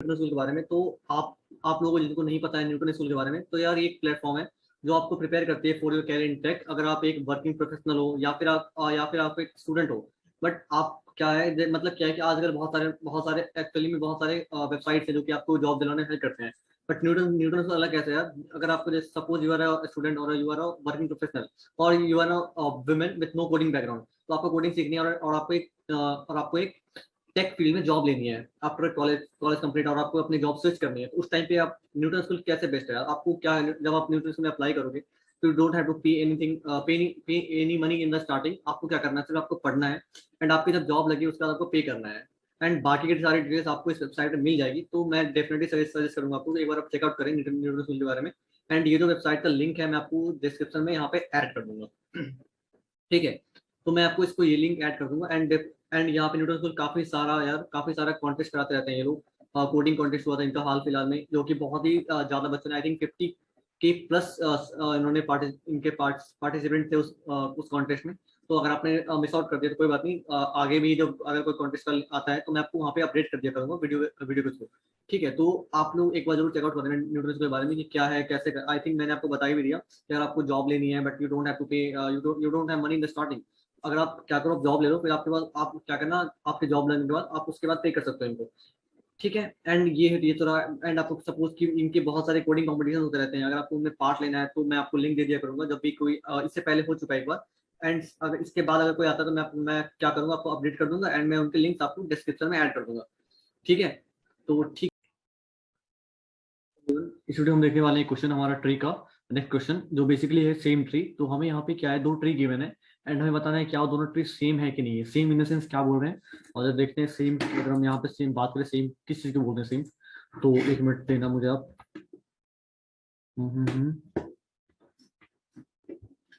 Newton school के बारे में, तो आप लोगों को जिनको नहीं पता है न्यूटन स्कूल के बारे में, तो यार ये एक प्लेटफॉर्म है जो आपको प्रिपेयर करती है for your career in tech. अगर आप एक वर्किंग प्रोफेशनल हो या फिर आप एक स्टूडेंट हो, बट आप क्या है मतलब क्या है कि आजकल बहुत सारे एक्चुअली में बहुत सारे वेबसाइट्स हैं जो कि आपको जॉब दिलाने में हेल्प करते हैं। बट न्यूटन न्यूटन से अलग कैसे है यार? अगर आपको जैसे suppose you are a student और you are a working professional और you are a women with no coding background, तो आपको कोडिंग सीखनी है और आपको एक टेक फील्ड में जॉब लेनी है आफ्टर कॉलेज कॉलेज कंप्लीट, और आपको अपनी जॉब स्विच करनी है। तो उस टाइम पे आप न्यूटन स्कूल कैसे बेस्ट है? आपको क्या है, जब आप न्यूटन स्कूल में अप्लाई करोगे तो you don't have to pay anything, पे any money in the starting. आपको क्या करना है, सिर्फ आपको पढ़ना है एंड आपकी जब जॉब लगी उसके बाद आपको पे करना है। एंड बाकी की सारी डिटेल्स आपको इस वेबसाइट पे मिल जाएगी। तो मैं डेफिनेटली सजेस्ट करूंगा आपको कि एक बार आप चेकआउट करें न्यूटन स्कूल के बारे में। एंड ये जो वेबसाइट का लिंक है मैं आपको डिस्क्रिप्शन में यहाँ पे ऐड कर दूंगा। ठीक है, तो मैं आपको इसको ये लिंक ऐड कर दूंगा। एंड यहाँ पे न्यूटन स्कूल काफी सारा कॉन्टेस्ट कराते रहते हैं ये लोग। कोडिंग कॉन्टेस्ट हुआ था इनका हाल फिलहाल में, जो कि बहुत ही ज्यादा बच्चों ने, आई थिंक 50 के प्लस इन्होंने इनके पार्टिसिपेंट थे उस कॉन्टेस्ट में। तो अगर आपने मिस आउट कर दिया तो कोई बात नहीं, आगे भी जब अगर कोई कॉन्टेस्ट आता है तो मैं आपको वहाँ पे अपडेट कर दिया करूंगा वीडियो के थ्रू। ठीक है, तो आप लोग एक बार जरूर चेकआउट कर देना न्यूटन स्कूल के बारे में कि क्या है कैसे। आई थिंक मैंने आपको बता ही भी दिया कि अगर आपको जॉब लेनी है but you don't have to pay, you don't have money in the starting. अगर आप क्या करो, जॉब ले लो, फिर आपके पास आप क्या करना, आपके जॉब लेने के बाद आप उसके बाद पे कर सकते हो इनको। ठीक है, एंड ये तो रहा। एंड आपको सपोज कि इनके बहुत सारे कोडिंग कॉम्पिटिशन होते रहते हैं, अगर आपको उनमें पार्ट लेना है तो मैं आपको लिंक दे दिया करूंगा जब भी कोई इससे पहले हो चुका है एक बार। एंड अगर इसके बाद अगर कोई आता है तो मैं क्या करूंगा, आपको अपडेट कर दूंगा एंड मैं उनके लिंक्स आपको डिस्क्रिप्शन में ऐड कर दूंगा। ठीक है, तो ठीक, इस वीडियो में देखने वाले हैं क्वेश्चन हमारा ट्री का। नेक्स्ट क्वेश्चन जो बेसिकली है सेम ट्री, तो हमें यहाँ पे क्या है, दो ट्री गिवन है एंड हमें बताना है क्या वो दोनों ट्री सेम है कि नहीं है। सेम इन द सेंस क्या बोल रहे हैं, और जब देखते हैं सेम, अगर हम यहाँ पे सेम बात करें, सेम किस चीज को बोलते हैं सेम, तो एक मिनट देना मुझे आप।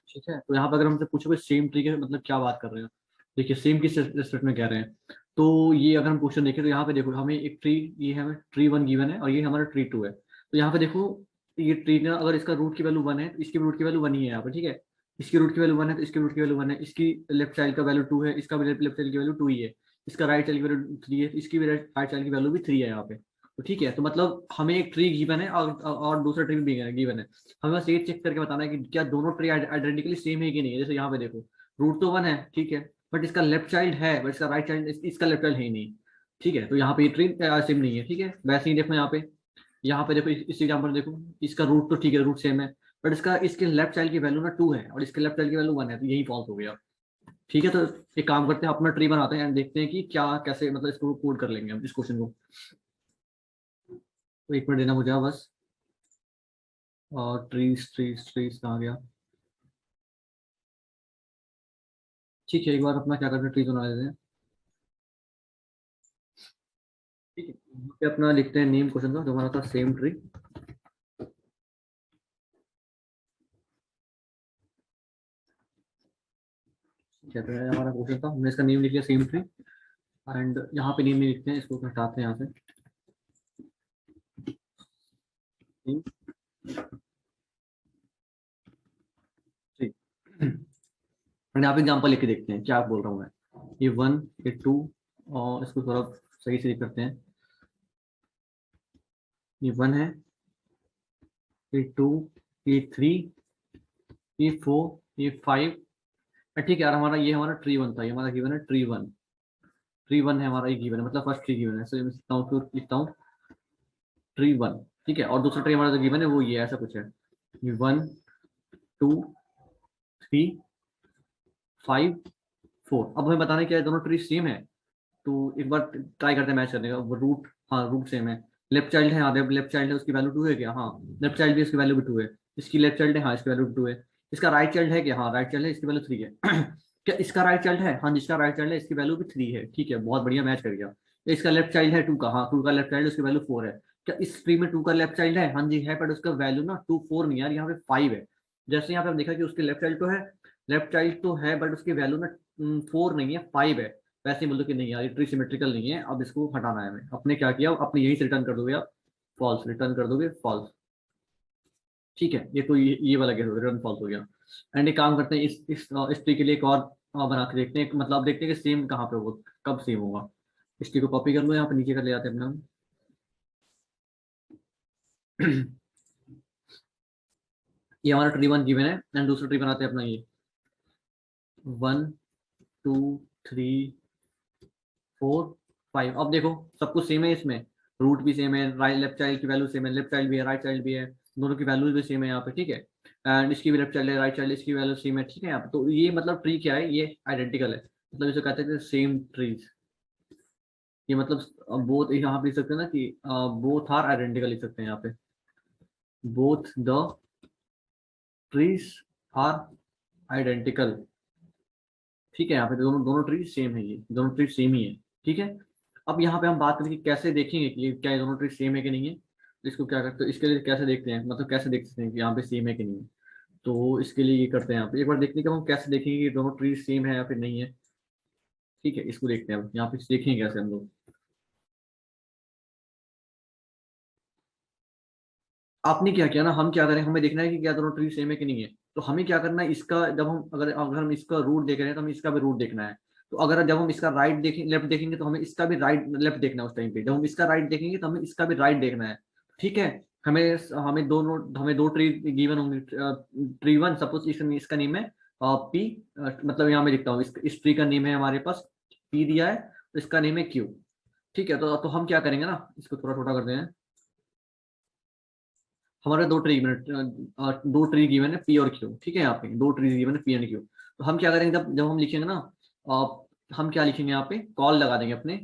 ठीक है, तो यहाँ पे अगर हमसे पूछे सेम ट्री के मतलब क्या बात कर रहे हैं, देखिए सेम किस रेस्पेक्ट में कह रहे हैं। तो ये अगर हम क्वेश्चन देखें तो यहाँ पे देखो हमें एक ट्री, ये हमें ट्री वन गिवन है और ये हमारा ट्री टू है। तो यहाँ पे देखो ये ट्री का अगर इसका रूट की वैल्यू वन है तो इसकी रूट की वैल्यू वन ही है यहाँ पे। ठीक है, इसकी रूट की वैल्यू वन है तो इसकी रूट की वैल्यू वन है, इसकी लेफ्ट चाइल्ड का वैल्यू टू है, इसका भी लेफ्ट चाइल्ड की वैल्यू टू ही है, इसका राइट चाइल्ड की वैल्यू थ्री है, इसकी भी राइट चाइल्ड की वैल्यू भी थ्री है यहाँ पे। तो ठीक है, तो मतलब हमें एक ट्री गिवन है और दूसरा ट्री भी गिवन है। हमें बस ये चेक करके बताना है कि क्या दोनों ट्री आइडेंटिकली सेम है कि नहीं है। जैसे यहाँ पे देखो रूट तो वन है, ठीक है, बट इसका लेफ्ट चाइल्ड है, बट इसका राइट चाइल्ड, इसका लेफ्ट चाइल्ड है ही नहीं। ठीक है, तो यहाँ पे ये ट्री सेम नहीं है। ठीक है, वैसे ही देखो यहाँ पे देखो इस एग्जाम्पल देखो, इसका रूट तो ठीक है, रूट सेम है, बट इसके लेफ्ट चाइल्ड की वैल्यू ना टू है और इसके लेफ्ट चाइल्ड की वैल्यू वन है, तो यही फॉल्स हो गया। ठीक है, तो एक काम करते हैं, अपना ट्री बनाते हैं एंड देखते हैं कि क्या कैसे मतलब इसको कोड कर लेंगे हम इस क्वेश्चन को। तो एक मिनट देना मुझे बस। और ट्रीज ट्रीज ट्रीज कहाँ गया? ठीक है, एक बार अपना क्या करते हैं, ट्रीज बना लेते हैं। ठीक है, यहाँ पे अपना लिखते हैं नेम क्वेश्चन का जो हमारा था सेम ट्री। क्या तो है हमारा क्वेश्चन था, हमने इसका नेम लिख लिया सेम ट्री। एंड यहाँ पे नेम नहीं लिखते हैं, इसको हटाते हैं यहाँ से। ठीक, एंड यहाँ पे एग्जाम्पल लिख के देखते हैं क्या बोल रहा हूँ मैं। ये वन, ये टू, और इसको थोड़ा सही से करते हैं। ये वन है, ये टू, ये थ्री, ये फोर, ये फाइव। ठीक है यार, हमारा ट्री वन था, ये हमारा गिवन है ट्री वन। ट्री वन है हमारा, ये गिवन है, मतलब फर्स्ट ट्री गिवन है, so लिखता हूँ ट्री वन। ठीक है, और दूसरा ट्री हमारा जो गिवन है वो ये ऐसा कुछ है, ये one, two, three, five, four. अब हमें बताना है क्या दोनों ट्री सेम है। तो एक बार ट्राई करते हैं मैच करने का। रूट, हाँ रूट सेम है। लेफ्ट चाइल्ड है, हाँ लेफ्ट चाइल्ड है, उसकी वैल्यू टू है क्या? हाँ, लेफ्ट चाइल्ड भी इसकी वैल्यू भी टू है। इसकी लेफ्ट चाइल्ड है, हाँ इसकी वैल्यू टू है। इसका राइट चाइल्ड है क्या? हाँ राइट चाइल्ड है, इसकी वैल्यू थ्री है। क्या इसका राइट चाइल्ड है? हाँ जिसका राइट चाइल्ड है इसकी वैल्यू भी थ्री है। ठीक है, बहुत बढ़िया मैच कर गया। इसका लेफ्ट चाइल्ड है टू का, हाँ टू का लेफ्ट चाइल्ड है, उसकी वैल्यू फोर है। क्या इस ट्री में टू का लेफ्ट चाइल्ड है? हाँ जी है, बट उसका वैल्यू ना टू फोर नहीं यार, यहाँ पे फाइव है। जैसे यहाँ पे हम देखा कि उसके लेफ्ट चाइल्ड तो है, लेफ्ट चाइल्ड तो है, बट उसकी वैल्यू ना फोर नहीं है, फाइव है। वैसे ही बोल दो कि नहीं यार ये ट्री सिमेट्रिकल नहीं है, अब इसको हटाना है हमें। अपने क्या किया, अपने यहीं से रिटर्न कर दोगे आप, फॉल्स रिटर्न कर दोगे, फॉल्स। ठीक है, ये तो ये वाला केस रिटर्न फॉल्स हो गया। एंड एक काम करते हैं, इस ट्री के लिए एक और बना के देखते हैं, मतलब देखते हैं कि सेम कहाँ पे होगा, कब सेम होगा। इस ट्री को कॉपी कर लो, यहाँ पे नीचे कर ले जाते हैं अपना। ये हमारा ट्री वन गिवन है एंड दूसरा ट्री बनाते हैं अपना ये 1 2 3 4 5। अब देखो सब कुछ सेम है इसमें, रूट भी सेम है, राइट लेफ्ट चाइल्ड की वैल्यू सेम है, लेफ्ट चाइल्ड भी है राइट चाइल्ड भी है, दोनों की वैल्यूज भी सेम है यहाँ पे, ठीक है। एंड इसकी भी लेफ्ट चाइल्ड है राइट चाइल्ड इसकी वैल्यू सेम है, ठीक है यहाँ पे। तो ये मतलब ट्री क्या है, ये आइडेंटिकल है, मतलब इसे कहते हैं सेम ट्रीज। ये मतलब बोथ यहाँ पे लिख सकते हैं ना कि बोथ आर आइडेंटिकल लिख सकते हैं यहाँ पे, both the trees are identical, ठीक है। यहाँ पे दोनों दोनों ट्री सेम है, ये दोनों ट्री सेम ही है, ठीक है। अब यहाँ पे हम बात करेंगे कैसे देखेंगे कि ये क्या ये दोनों ट्री सेम है कि नहीं है। तो इसको क्या करते हैं, इसके लिए कैसे देखते हैं, मतलब कैसे देख सकते हैं कि यहाँ पे सेम है कि नहीं है। तो इसके लिए ये करते हैं, यहाँ पे एक बार देखने के हम कैसे देखेंगे कि दोनों ट्री सेम है या फिर नहीं है, ठीक है। इसको देखते हैं, अब यहाँ पे देखेंगे कैसे हम लोग। आपने क्या किया ना, हम क्या करें, हमें देखना है कि क्या दोनों ट्री सेम है कि नहीं है। तो हमें क्या करना है, इसका जब हम अगर अगर हम इसका रूट देख रहे हैं तो हमें इसका भी रूट देखना है। तो अगर जब हम इसका राइट देखें लेफ्ट देखेंगे तो हमें इसका भी राइट लेफ्ट देखना है उस टाइम पे। जब हम इसका राइट देखेंगे तो हमें इसका भी राइट देखना है, ठीक है। हमें हमें दो ट्री गिवन होंगे। ट्री वन सपोज इसका नेम है पी, मतलब यहाँ मैं लिखता हूँ इस ट्री का नेम है हमारे पास पी दिया है, तो इसका नेम है क्यू, ठीक है। तो हम क्या करेंगे ना, इसको थोड़ा छोटा करते हैं। हमारे दो ट्री गिवन है पी और क्यू, ठीक है। यहाँ पे दो ट्री गिवन है पी एंड क्यू। तो हम क्या करेंगे, जब जब हम लिखेंगे ना, हम क्या लिखेंगे यहाँ पे, कॉल लगा देंगे अपने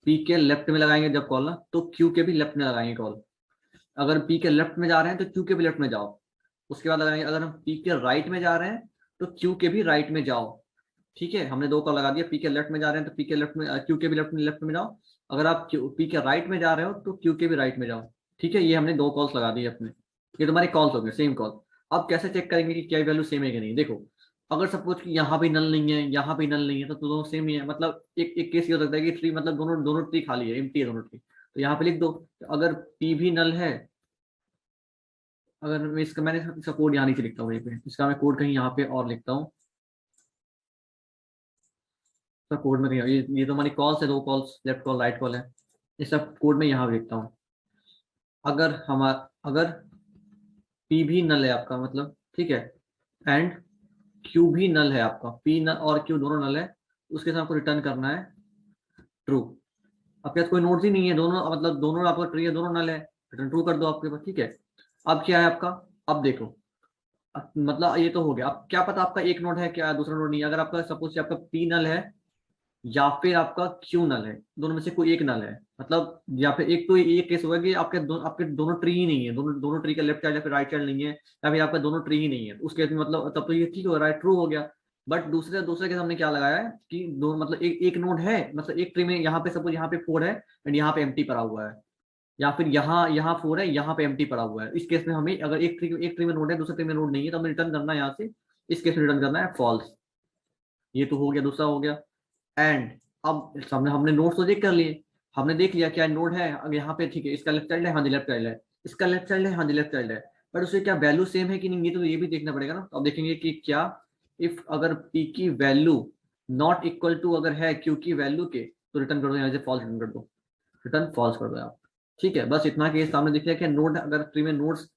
पी के लेफ्ट में लगाएंगे जब कॉल ना, तो क्यू के भी लेफ्ट में लगाएंगे कॉल। अगर पी के लेफ्ट में जा रहे हैं तो क्यू के भी लेफ्ट में जाओ, उसके बाद लगाएंगे। अगर हम पी के राइट में जा रहे हैं तो क्यू के भी राइट में जाओ, ठीक है। हमने दो कॉल लगा दिया, पी के लेफ्ट में जा रहे हैं तो पी के लेफ्ट में क्यू के भी लेफ्ट में जाओ। अगर आप पी के राइट में जा रहे हो तो क्यू के भी राइट में जाओ, ठीक है। ये हमने दो कॉल्स लगा दिए अपने, ये तुम्हारे कॉल्स हो गए सेम कॉल। अब कैसे चेक करेंगे कि क्या वैल्यू सेम है कि नहीं, देखो। अगर सपोज कि यहाँ भी नल नहीं है यहाँ भी नल नहीं है तो दोनों सेम ही है। मतलब एक एक केस ये हो सकता है कि ट्री मतलब दोनों दोनों ट्री खाली है, एम्प्टी है दोनों ट्री, तो यहाँ पे लिख दो। अगर पी भी नल है, अगर मैं इसका मैंने इसका कोड यहाँ नीचे लिखता हूँ, यहीं पे इसका मैं कोड कहीं यहाँ पे और लिखता हूँ। इसका कोड में कहीं ये तो हमारी कॉल्स है, दो calls left call right call है, इसका कोड में यहाँ पे लिखता हूँ। अगर पी भी नल है आपका, मतलब ठीक है, एंड क्यू भी नल है आपका, पी नल और क्यू दोनों नल है, उसके साथ आपको रिटर्न करना है ट्रू। आपके पास कोई नोट्स ही नहीं है, दोनों मतलब दोनों आपका ट्री है, दोनों नल है, रिटर्न ट्रू कर दो आपके पास, ठीक है। अब क्या है आपका, अब देखो, मतलब ये तो हो गया। अब क्या पता आपका एक नोड है क्या दूसरा नोड नहीं है। अगर आपका सपोज आपका पी नल है या फिर आपका क्यू नल है, दोनों में से कोई एक नल है, मतलब या फिर एक तो ये केस होगा कि आपके दोनों ट्री ही नहीं है, दोनों दोनों ट्री का लेफ्ट चाइल्ड या फिर राइट चाइल्ड नहीं है, या फिर आपका दोनों ट्री ही नहीं है। तो उस केस में मतलब तब तो ये ठीक हो रहा है, ट्रू हो गया। बट दूसरे दूसरे केस हमने क्या लगाया है कि दो मतलब एक नोड है, मतलब एक ट्री में यहाँ पे सपोज यहाँ पे 4 है एंड यहाँ पे एम्प्टी पड़ा हुआ है, या फिर यहाँ 4 है यहाँ पे एम्प्टी पड़ा हुआ है। इस केस में हमें अगर एक ट्री में नोड है दूसरे ट्री में नोड नहीं है तो हमें रिटर्न करना है यहाँ से, इस केस में रिटर्न करना है फॉल्स। ये तो हो गया, दूसरा हो गया। एंड अब हमने हमने नोड तो चेक कर लिए, हमने देख लिया क्या नोड है। अब यहाँ पे ठीक है, इसका लेफ्ट चाइल्ड है, हाँ जी लेफ्ट चाइल्ड है, इसका लेफ्ट चाइल्ड है, हाँ जी लेफ्ट चाइल्ड है। बट उसे क्या वैल्यू सेम है कि नहीं, ये तो ये भी देखना पड़ेगा ना। तो अब देखेंगे कि क्या इफ अगर पी की वैल्यू नॉट इक्वल टू अगर है क्यू की वैल्यू के, तो रिटर्न कर दो यहाँ से फॉल्स रिटर्न कर दो, रिटर्न फॉल्स कर दो आप, ठीक है। बस इतना केस सामने दिख लिया कि नोड अगर ट्री में नोड्स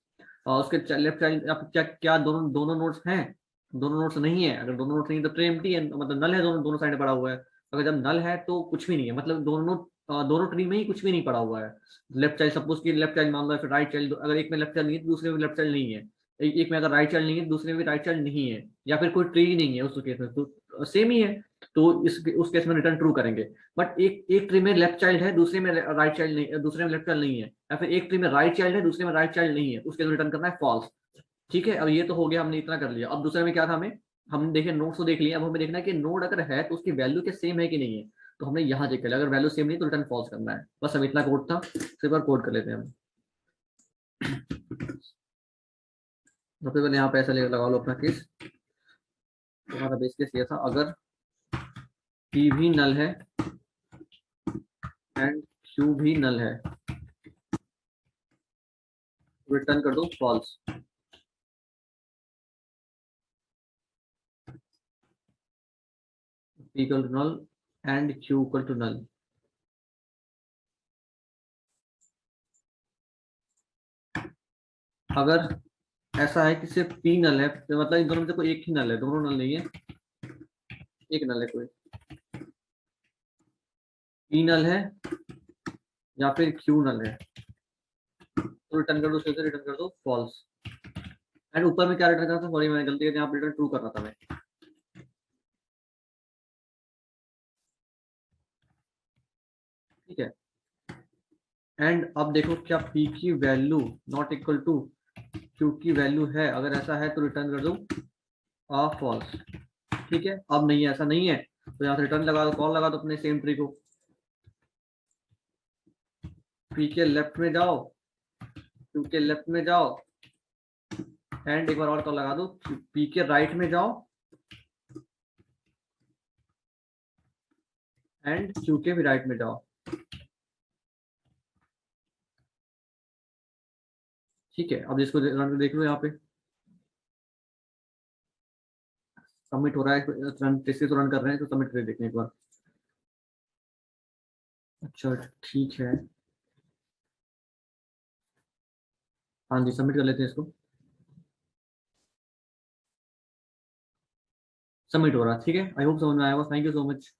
उसके लेफ्ट चाइल्ड क्या क्या दोनों दोनों नोड्स हैं, दोनों नोड्स नहीं है। अगर दोनों नोड्स नहीं है तो ट्री एम्प्टी है, मतलब नल है, दोनों दोनों साइड पड़ा हुआ है। अगर जब नल है तो कुछ भी नहीं है, मतलब दोनों ट्री में ही कुछ भी नहीं पड़ा हुआ है। लेफ्ट चाइल्ड सपोज की लेफ्ट चाइल्ड मान लो, फिर राइट चाइल्ड, अगर एक में लेफ्ट चाइल्ड नहीं है तो दूसरे में लेफ्ट चाइल्ड नहीं है, एक में अगर राइट चाइल्ड नहीं है दूसरे में भी राइट चाइल्ड नहीं है, या फिर कोई ट्री ही नहीं है उस केस में, तो सेम ही है। तो उस केस में रिटर्न ट्रू करेंगे। बट एक एक ट्री में लेफ्ट चाइल्ड है दूसरे में राइट चाइल्ड नहीं, दूसरे में लेफ्ट चाइल्ड नहीं है, या फिर एक ट्री में राइट चाइल्ड है दूसरे में राइट चाइल्ड नहीं है, उसके रिटर्न करना है फॉल्स, ठीक है। अब ये तो हो गया, हमने इतना कर लिया। अब दूसरे में क्या था, हमें हमने देखे नोड तो देख लिया, अब हमें देखना है कि नोड अगर है तो उसकी वैल्यू के सेम है कि नहीं है। तो हमने यहाँ चेक कर लिया, अगर वैल्यू सेम नहीं तो रिटर्न फॉल्स करना है। बस अब इतना कोड था, एक बार कोड कर लेते हैं हम। सबसे पहले यहाँ पे ऐसा लगा लो अपना केस, हमारा बेस केस ये था, अगर पी भी नल है एंड क्यू भी नल है, रिटर्न कर दो false. P equal to null and Q equal to null. अगर ऐसा है कि सिर्फ पी नल है, तो मतलब इन दोनों में से कोई एक ही नल है, दोनों नल नहीं है, एक नल है कोई, पी नल है या फिर क्यू नल है, तो रिटर्न कर दो, रिटर्न कर दो फॉल्स। एंड ऊपर में क्या रिटर्न करना था, सॉरी मैंने गलती की, यहाँ रिटर्न ट्रू करना था मैं। ठीक है, एंड अब देखो क्या p की value not equal to q की वैल्यू है, अगर ऐसा है तो रिटर्न कर दो फॉल्स। ठीक है, अब नहीं है, ऐसा नहीं है, तो यहाँ से रिटर्न लगा दो, कॉल लगा दो अपने सेम ट्री को, p के लेफ्ट में जाओ, q के लेफ्ट में जाओ, एंड एक बार और कॉल लगा दो, p के राइट में जाओ एंड q के भी राइट में जाओ। ठीक है, अब इसको रन देख लो, यहाँ पे सबमिट हो रहा है, रन टेस्ट तो रन कर रहे हैं, तो सबमिट करके देखने एक बार। अच्छा ठीक है, हाँ जी सबमिट कर लेते हैं इसको, सबमिट हो रहा है। ठीक है, आई होप समझ में आया होगा, थैंक यू सो मच।